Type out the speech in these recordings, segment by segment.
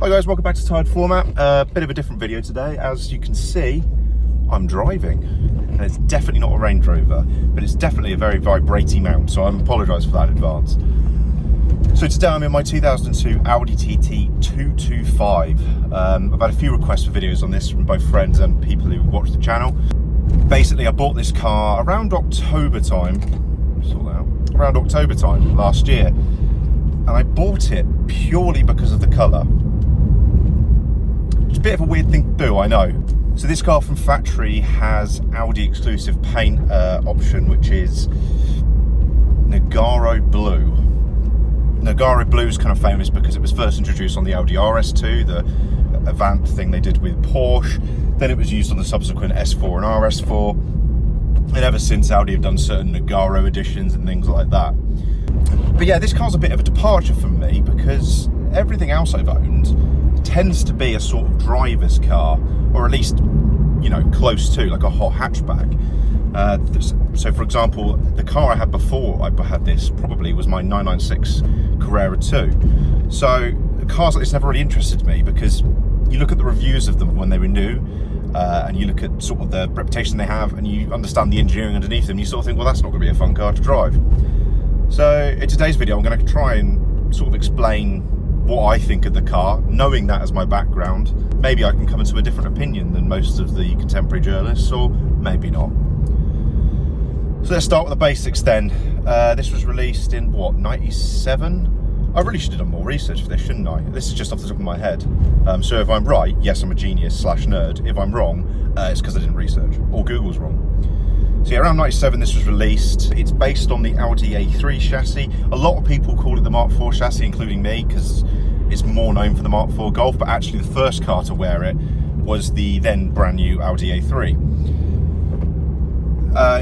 Hi guys, welcome back to Tired Format. Bit of a different video today. As you can see, I'm driving. And it's definitely not a Range Rover, but it's definitely a very vibrating mount, so I apologise for that in advance. So today I'm in my 2002 Audi TT 225. I've had a few requests for videos on this from both friends and people who watch the channel. Basically, I bought this car around October time, around October time last year, and I bought it purely because of the colour. It's a bit of a weird thing to do, I know. So this car from factory has Audi exclusive paint option, which is Nogaro Blue. Nogaro Blue is kind of famous because it was first introduced on the Audi RS2, the Avant thing they did with Porsche. Then it was used on the subsequent S4 and RS4. And ever since, Audi have done certain Nogaro editions and things like that. But yeah, this car's a bit of a departure from me because everything else I've owned tends to be a sort of driver's car, or at least, you know, close to, like a hot hatchback. So for example, the car I had before I had this probably was my 996 Carrera 2. So cars like this never really interested me because you look at the reviews of them when they were new, and you look at sort of the reputation they have, and you understand the engineering underneath them, you sort of think, well, that's not going to be a fun car to drive. So in today's video, I'm going to try and sort of explain what I think of the car, knowing that as my background. Maybe I can come into a different opinion than most of the contemporary journalists, or maybe not. So let's start with the basics then. This was released in, what, 97? I really should have done more research for this, shouldn't I? This is just off the top of my head. So if I'm right, yes, I'm a genius / nerd. If I'm wrong, it's because I didn't research, or Google's wrong. So yeah, around 97 this was released. It's based on the Audi A3 chassis. A lot of people call it the Mark IV chassis, including me, because it's more known for the Mark IV Golf, but actually the first car to wear it was the then brand new Audi A3.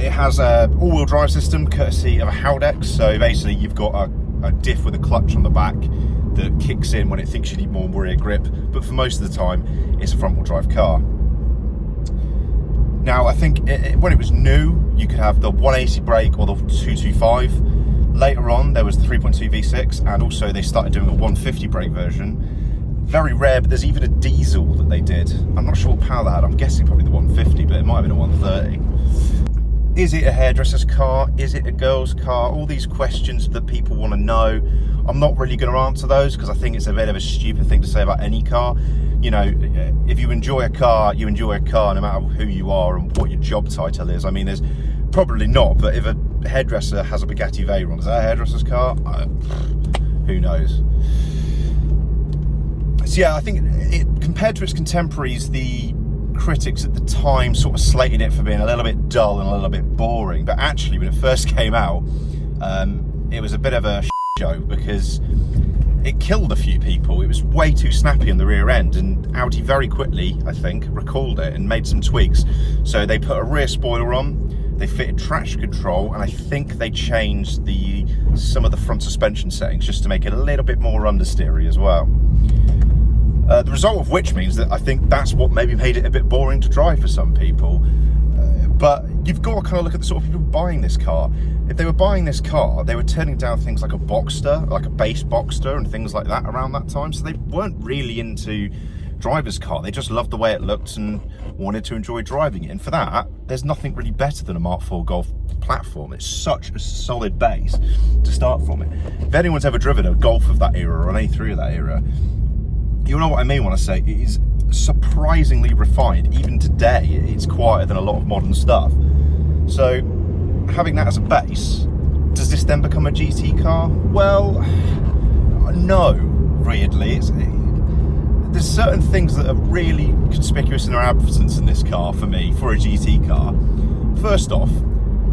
It has an all-wheel drive system courtesy of a Haldex, so basically you've got a diff with a clutch on the back that kicks in when it thinks you need more rear grip, but for most of the time it's a front-wheel drive car. Now, I think when it was new, you could have the 180 brake or the 225. Later on, there was the 3.2 V6, and also they started doing a 150 brake version. Very rare, but there's even a diesel that they did. I'm not sure what power that had. I'm guessing probably the 150, but it might have been a 130. Is it a hairdresser's car? Is it a girl's car? All these questions that people want to know. I'm not really going to answer those because I think it's a bit of a stupid thing to say about any car. You know, if you enjoy a car, you enjoy a car no matter who you are and what your job title is. I mean, there's probably not, but if a hairdresser has a Bugatti Veyron, is that a hairdresser's car? Who knows? So yeah, I think compared to its contemporaries, the critics at the time sort of slated it for being a little bit dull and a little bit boring, but actually when it first came out, it was a bit of a show because it killed a few people. It was way too snappy on the rear end, and Audi very quickly, I think, recalled it and made some tweaks. So they put a rear spoiler on, they fitted traction control, and I think they changed some of the front suspension settings just to make it a little bit more understeery as well. The result of which means that I think that's what maybe made it a bit boring to drive for some people. But you've got to kind of look at the sort of people buying this car. If they were buying this car, they were turning down things like a Boxster, like a base Boxster and things like that around that time. So they weren't really into driver's car. They just loved the way it looked and wanted to enjoy driving it. And for that, there's nothing really better than a Mark IV Golf platform. It's such a solid base to start from it. If anyone's ever driven a Golf of that era or an A3 of that era, you'll know what I mean when I say it is surprisingly refined. Even today, it's quieter than a lot of modern stuff. So having that as a base, does this then become a GT car? Well, no, weirdly. There's certain things that are really conspicuous in their absence in this car for me, for a GT car. First off,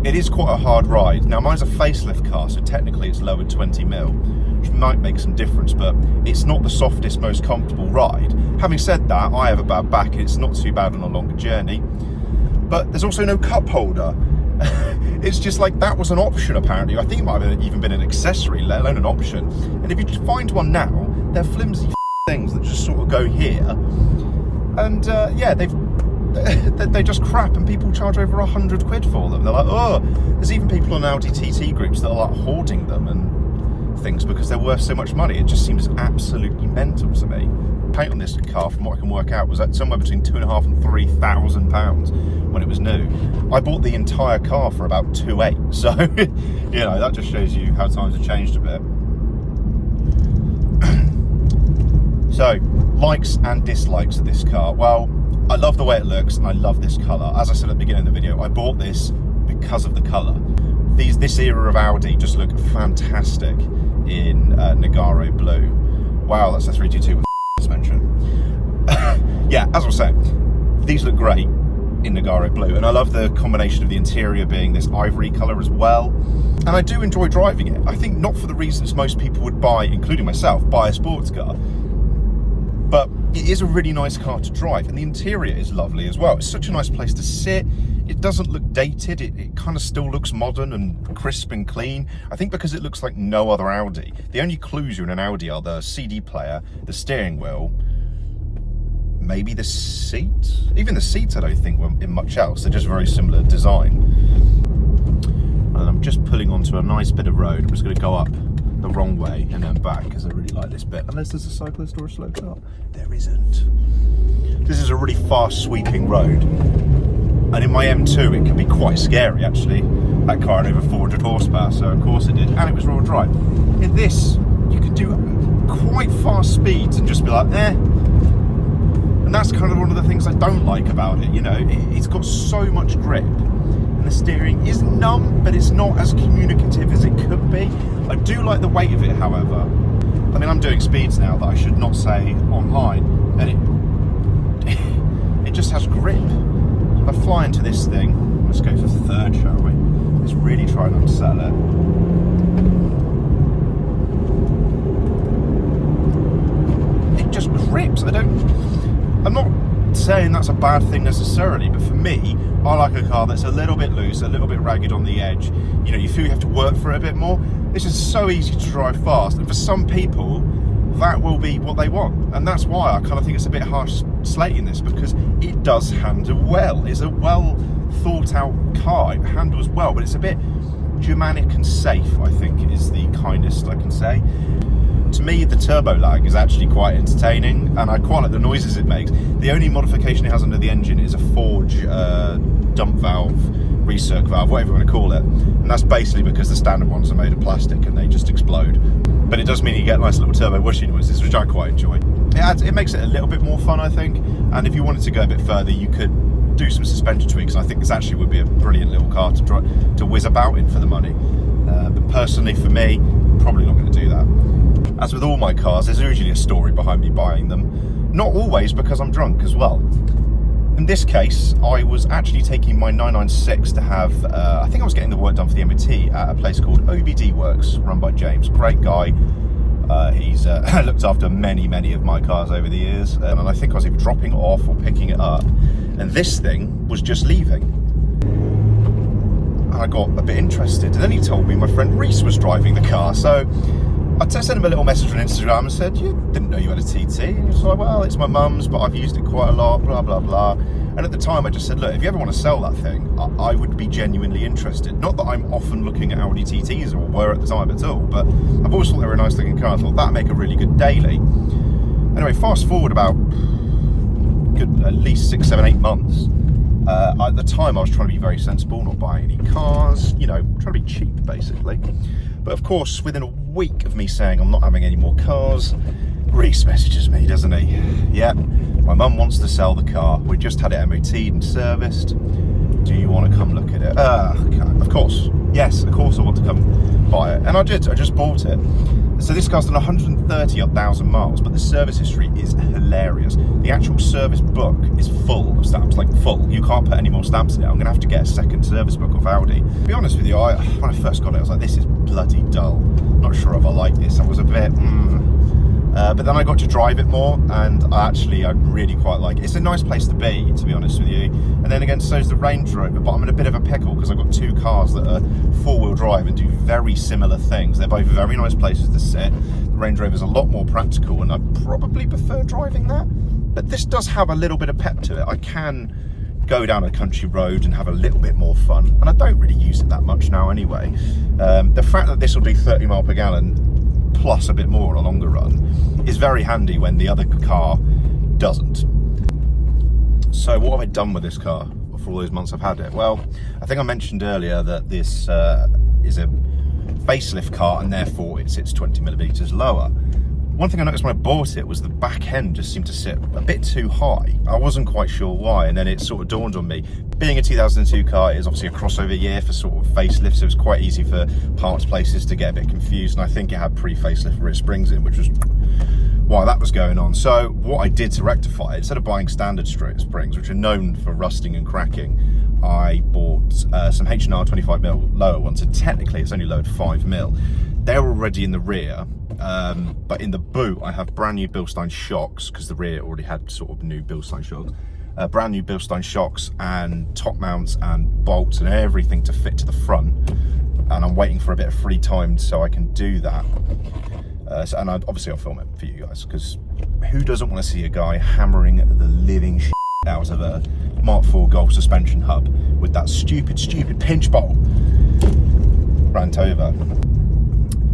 it is quite a hard ride. Now, mine's a facelift car, so technically it's lowered 20 mil, which might make some difference, but it's not the softest, most comfortable ride. Having said that, I have a bad back, and it's not too bad on a longer journey. But there's also no cup holder. It's just like that was an option, apparently. I think it might have even been an accessory, let alone an option. And if you just find one now, they're flimsy things that just sort of go here. And yeah, they just crap, and people charge over 100 quid for them. They're like, oh, there's even people on Audi TT groups that are like hoarding them, and things because they're worth so much money. It just seems absolutely mental to me. Paint on this car, from what I can work out, was at somewhere between £2,500 and £3,000 when it was new. I bought the entire car for about 2,800, so you know, that just shows you how times have changed a bit. So, likes and dislikes of this car. Well, I love the way it looks and I love this colour. As I said at the beginning of the video, I bought this because of the colour. This era of Audi just look fantastic in Nogaro blue. Wow, that's a 322 with suspension. Yeah, as I was saying, these look great in Nogaro blue, and I love the combination of the interior being this ivory colour as well. And I do enjoy driving it. I think not for the reasons most people would buy, including myself, buy a sports car. But it is a really nice car to drive, and the interior is lovely as well. It's such a nice place to sit. It doesn't look dated. It kind of still looks modern and crisp and clean. I think because it looks like no other Audi. The only clues you're in an Audi are the CD player, the steering wheel, maybe the seats. Even the seats I don't think were in much else. They're just very similar design. And I'm just pulling onto a nice bit of road. I'm just going to go up the wrong way and then back because I really like this bit. Unless there's a cyclist or a slow car. There isn't. This is a really fast sweeping road. And in my M2 it can be quite scary actually. That car had over 400 horsepower, so of course it did. And it was rear drive. In this, you can do quite fast speeds and just be like, eh. And that's kind of one of the things I don't like about it, you know. It's got so much grip. And the steering is numb, but it's not as communicative as it could be. I do like the weight of it, however. I mean, I'm doing speeds now that I should not say online, and it just has grip. I fly into this thing. Let's go for third, shall we? Let's really try and unsettle it. It just grips. I'm not saying that's a bad thing necessarily, but for me, I like a car that's a little bit loose, a little bit ragged on the edge. You know, you feel you have to work for it a bit more. This is so easy to drive fast, and for some people, that will be what they want. And that's why I kind of think it's a bit harsh slating this, because it does handle well. It's a well thought out car. It handles well, but it's a bit Germanic and safe, I think, is the kindest I can say. To me, the turbo lag is actually quite entertaining, and I quite like the noises it makes. The only modification it has under the engine is a forge dump valve, recirc valve, whatever you want to call it. And that's basically because the standard ones are made of plastic and they just explode. But it does mean you get nice little turbo whooshy noises, which I quite enjoy. It makes it a little bit more fun, I think. And if you wanted to go a bit further, you could do some suspension tweaks. I think this actually would be a brilliant little car to whiz about in for the money. But personally, for me, probably not going to do that. As with all my cars, there's usually a story behind me buying them. Not always because I'm drunk as well. In this case, I was actually taking my 996 to have, I think I was getting the work done for the MOT at a place called OBD Works, run by James. Great guy. He's looked after many of my cars over the years. And I think I was either dropping it off or picking it up. And this thing was just leaving. And I got a bit interested. And then he told me my friend Reese was driving the car. So I sent him a little message on Instagram and said, you didn't know you had a TT? And he was like, well, it's my mum's, but I've used it quite a lot, blah, blah, blah. And at the time I just said, look, if you ever want to sell that thing, I would be genuinely interested. Not that I'm often looking at Audi TTs, or were at the time at all, but I've always thought they were a nice looking car. I thought that'd make a really good daily. Anyway, fast forward about at least 6, 7, 8 months. At the time I was trying to be very sensible, not buying any cars, you know, trying to be cheap basically. But of course, within a week of me saying I'm not having any more cars, Reese messages me, doesn't he? Yeah, my mum wants to sell the car. We just had it MOT'd and serviced. Do you want to come look at it? Of course. Yes, of course I want to come buy it. And I did, I just bought it. So this car's done 130,000 miles, but the service history is hilarious. The actual service book is full of stamps, like full. You can't put any more stamps in it. I'm gonna have to get a second service book off Audi. To be honest with you, when I first got it, I was like, this is bloody dull. Not sure if I like this. I was a bit, but then I got to drive it more, and I really quite like it. It's a nice place to be honest with you. And then again, so is the Range Rover, but I'm in a bit of a pickle because I've got two cars that are four-wheel drive and do very similar things. They're both very nice places to sit. The Range Rover is a lot more practical, and I probably prefer driving that. But this does have a little bit of pep to it. I can go down a country road and have a little bit more fun, and I don't really use it that much now anyway. The fact that this will do 30 miles per gallon plus a bit more on a longer run is very handy when the other car doesn't. So what have I done with this car for all those months I've had it? Well, I think I mentioned earlier that this is a facelift car and therefore it sits 20mm lower. One thing I noticed when I bought it was the back end just seemed to sit a bit too high. I wasn't quite sure why, and then it sort of dawned on me. Being a 2002 car, it is obviously a crossover year for sort of facelifts, so it was quite easy for parts places to get a bit confused, and I think it had pre-facelift rear springs in, which was why that was going on. So what I did to rectify it, instead of buying standard springs, which are known for rusting and cracking, I bought some H&R 25mm lower ones, and technically it's only lowered 5mm. They're already in the rear, but in the boot I have brand new Bilstein shocks, because the rear already had sort of new Bilstein shocks. Brand new Bilstein shocks and top mounts and bolts and everything to fit to the front, and I'm waiting for a bit of free time so I can do that. And obviously I'll film it for you guys, because who doesn't want to see a guy hammering the living shit out of a Mark IV Golf suspension hub with that stupid pinch bolt? Rant over.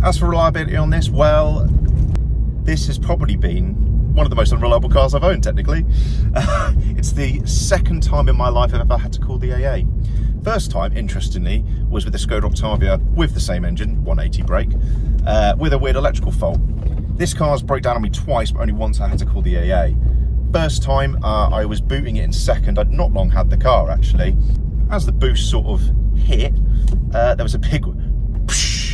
As for reliability on this, well, this has probably been one of the most unreliable cars I've owned, technically. It's the second time in my life I've ever had to call the AA. First time, interestingly, was with the Skoda Octavia with the same engine, 180 brake, with a weird electrical fault. This car's broke down on me twice, but only once I had to call the AA. First time, I was booting it in second. I'd not long had the car, actually. As the boost sort of hit, there was a big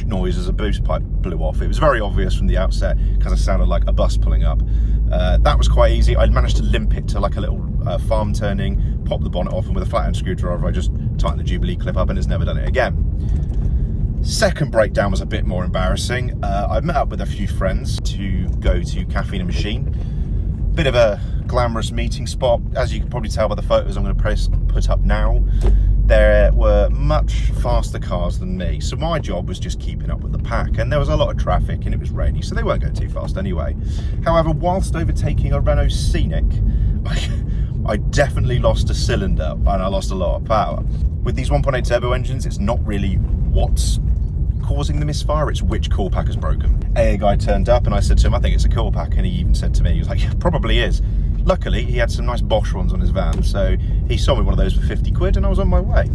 noise as a boost pipe blew off. It was very obvious from the outset because it sounded like a bus pulling up. That was quite easy. I managed to limp it to like a little farm turning, pop the bonnet off, and with a flathead screwdriver I just tightened the Jubilee clip up, and it's never done it again. Second breakdown was a bit more embarrassing. I met up with a few friends to go to Caffeine and Machine. Bit of a glamorous meeting spot, as you can probably tell by the photos I'm going to put up now. There were much faster cars than me, so my job was just keeping up with the pack, and there was a lot of traffic and it was rainy, so they weren't going too fast anyway. However, whilst overtaking a Renault Scenic, I definitely lost a cylinder and I lost a lot of power. With these 1.8 turbo engines, it's not really what's causing the misfire, it's which core pack has broken. AA guy turned up and I said to him, I think it's a core pack, and he even said to me, he was like, yeah, probably is. Luckily, he had some nice Bosch ones on his van, so he sold me one of those for 50 quid and I was on my way.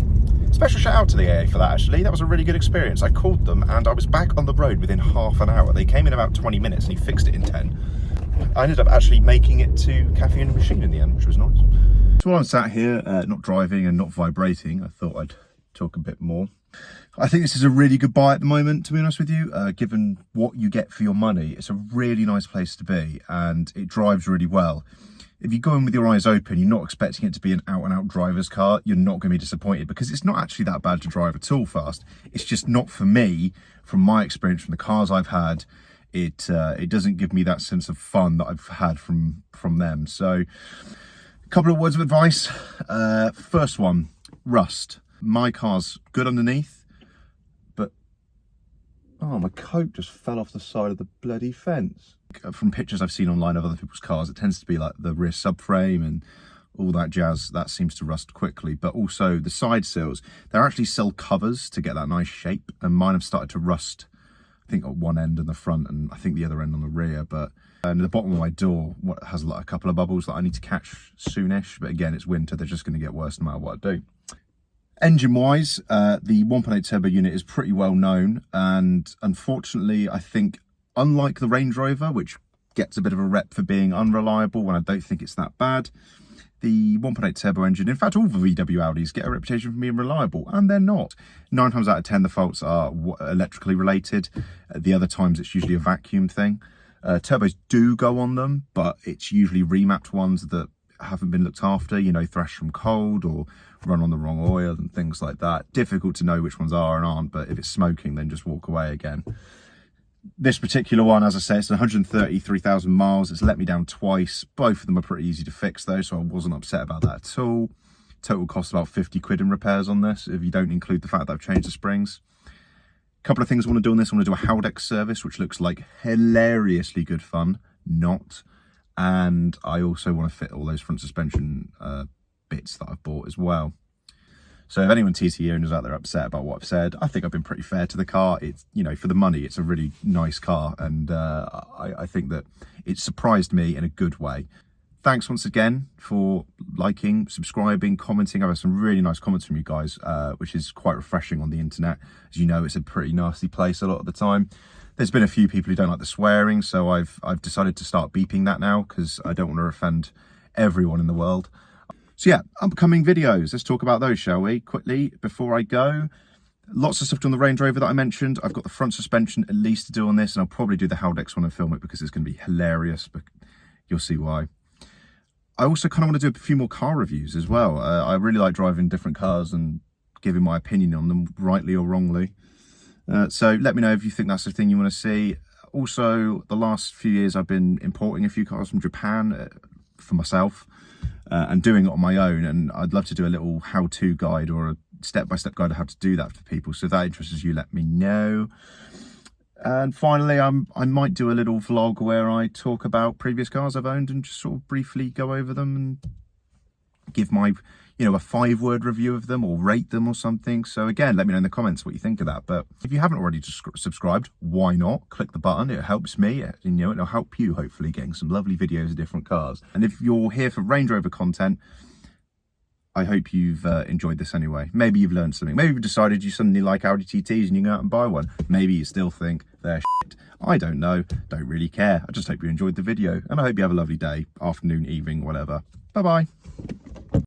Special shout out to the AA for that, actually. That was a really good experience. I called them and I was back on the road within half an hour. They came in about 20 minutes and he fixed it in 10. I ended up actually making it to Caffeine and Machine in the end, which was nice. So while I'm sat here, not driving and not vibrating, I thought I'd talk a bit more. I think this is a really good buy at the moment, to be honest with you, given what you get for your money. It's a really nice place to be and it drives really well. If you go in with your eyes open, you're not expecting it to be an out-and-out driver's car, you're not going to be disappointed, because it's not actually that bad to drive at all fast. It's just not for me, from my experience, from the cars I've had. It doesn't give me that sense of fun that I've had from them. So, a couple of words of advice. First one, rust. My car's good underneath, but oh, my coat just fell off the side of the bloody fence. From pictures I've seen online of other people's cars, it tends to be like the rear subframe and all that jazz. That seems to rust quickly, but also the side sills. They're actually sell covers to get that nice shape, and mine have started to rust, I think at one end and the front, and I think the other end on the rear. But and the bottom of my door has like a couple of bubbles that I need to catch soonish, but again, it's winter, they're just going to get worse no matter what I do. Engine wise, the 1.8 turbo unit is pretty well known, and unfortunately I think, unlike the Range Rover, which gets a bit of a rep for being unreliable when I don't think it's that bad, the 1.8 turbo engine, in fact all the VW Audis, get a reputation for being reliable, and they're not. 9 times out of 10 the faults are electrically related. The other times it's usually a vacuum thing. Turbos do go on them, but it's usually remapped ones that haven't been looked after, you know, thrashed from cold or run on the wrong oil and things like that. Difficult to know which ones are and aren't, but if it's smoking, then just walk away again. This particular one, as I say, it's 133,000 miles. It's let me down twice. Both of them are pretty easy to fix though, so I wasn't upset about that at all. Total cost about 50 quid in repairs on this, if you don't include the fact that I've changed the springs. A couple of things I want to do on this. I want to do a Haldex service, which looks like hilariously good fun. Not. And I also want to fit all those front suspension bits that I've bought as well. So if anyone TT owners out there upset about what I've said, I think I've been pretty fair to the car. It's, you know, for the money, it's a really nice car, and I think that it surprised me in a good way. Thanks once again for liking, subscribing, commenting. I've had some really nice comments from you guys, which is quite refreshing on the internet. As you know, it's a pretty nasty place a lot of the time. There's been a few people who don't like the swearing, so I've decided to start beeping that now because I don't want to offend everyone in the world. So yeah, upcoming videos. Let's talk about those, shall we? Quickly, before I go. Lots of stuff on the Range Rover that I mentioned. I've got the front suspension at least to do on this, and I'll probably do the Haldex one and film it because it's going to be hilarious, but you'll see why. I also kind of want to do a few more car reviews as well. I really like driving different cars and giving my opinion on them, rightly or wrongly. So let me know if you think that's the thing you want to see. Also, the last few years I've been importing a few cars from Japan for myself and doing it on my own. And I'd love to do a little how-to guide or a step-by-step guide on how to do that for people. So if that interests you, let me know. And finally, I might do a little vlog where I talk about previous cars I've owned and just sort of briefly go over them and give my, you know, a 5-word review of them or rate them or something. So again, let me know in the comments what you think of that. But if you haven't already subscribed, why not? Click the button. It helps me, you know, it'll help you hopefully getting some lovely videos of different cars. And if you're here for Range Rover content, I hope you've enjoyed this anyway. Maybe you've learned something. Maybe you've decided you suddenly like Audi TTs and you go out and buy one. Maybe you still think they're shit. I don't know. Don't really care. I just hope you enjoyed the video. And I hope you have a lovely day, afternoon, evening, whatever. Bye-bye.